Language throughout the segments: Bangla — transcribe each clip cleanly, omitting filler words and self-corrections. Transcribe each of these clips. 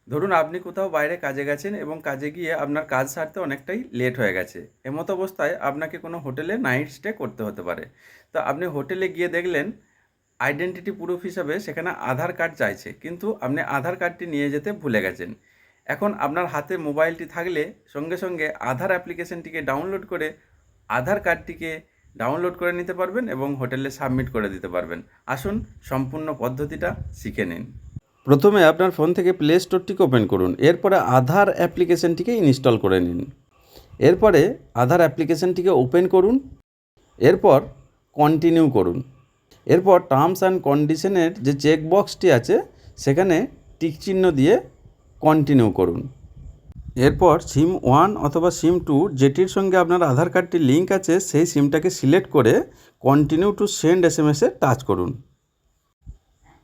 ধরুন আপনি কোথাও বাইরে কাজে গেছেন এবং কাজে গিয়ে আপনার কাজ সারতে অনেকটাই লেট হয়ে গেছে। এমতো অবস্থায় আপনাকে কোনো হোটেলে নাইট স্টে করতে হতে পারে। তো আপনি হোটেলে গিয়ে দেখলেন আইডেন্টিটি প্রুফ হিসাবে সেখানে আধার কার্ড চাইছে, কিন্তু আপনি আধার কার্ডটি নিয়ে যেতে ভুলে গেছেন। এখন আপনার হাতে মোবাইলটি থাকলে সঙ্গে সঙ্গে আধার অ্যাপ্লিকেশনটিকে ডাউনলোড করে আধার কার্ডটিকে ডাউনলোড করে নিতে পারবেন এবং হোটেলে সাবমিট করে দিতে পারবেন। আসুন সম্পূর্ণ পদ্ধতিটা শিখে নিন। প্রথমে আপনার ফোন থেকে প্লে স্টোরটিকে ওপেন করুন, এরপরে আধার অ্যাপ্লিকেশনটিকে ইনস্টল করে নিন। এরপরে আধার অ্যাপ্লিকেশনটিকে ওপেন করুন, এরপর কন্টিনিউ করুন। এরপর টার্মস অ্যান্ড কন্ডিশনের যে চেক বক্সটি আছে সেখানে টিক চিহ্ন দিয়ে কন্টিনিউ করুন। এরপর সিম 1 অথবা সিম 2 যেটির সঙ্গে আপনার আধার কার্ডটি লিঙ্ক আছে সেই সিমটাকে সিলেক্ট করে কন্টিনিউ টু সেন্ড এসএমএসে টাচ করুন।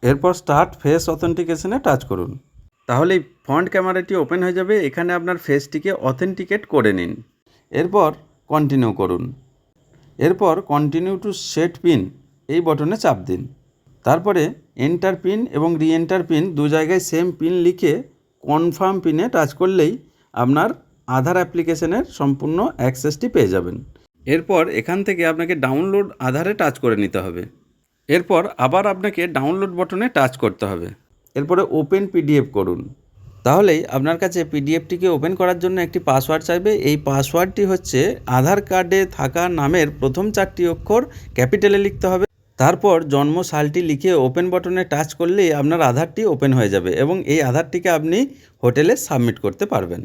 এরপর স্টার্ট ফেস অথেন্টিকেশনে টাচ করুন। তাহলেই ফ্রন্ট ক্যামেরাটি ওপেন হয়ে যাবে। এখানে আপনার ফেসটিকে অথেন্টিকেট করে নিন। এরপর কন্টিনিউ করুন। এরপর কন্টিনিউ টু সেট পিন এই বটনে চাপ দিন। তারপরে এন্টার পিন এবং রি এন্টার পিন দু জায়গায় সেম পিন লিখে কনফার্ম পিনে টাচ করলেই আপনার আধার অ্যাপ্লিকেশনের সম্পূর্ণ অ্যাক্সেসটি পেয়ে যাবেন। এরপর এখান থেকে আপনাকে ডাউনলোড আধারে টাচ করে নিতে হবে। এরপর আবার আপনাকে ডাউনলোড বটনে টাচ করতে হবে। এরপরে ওপেন পিডিএফ করুন। তাহলেই আপনার কাছে পিডিএফটিকে ওপেন করার জন্য একটি পাসওয়ার্ড চাইবে। এই পাসওয়ার্ডটি হচ্ছে আধার কার্ডে থাকা নামের প্রথম 4টি অক্ষর ক্যাপিটালে লিখতে হবে। তারপর জন্ম সালটি লিখে ওপেন বটনে টাচ করলেই আপনার আধারটি ওপেন হয়ে যাবে এবং এই আধারটিকে আপনি হোটেলে সাবমিট করতে পারবেন।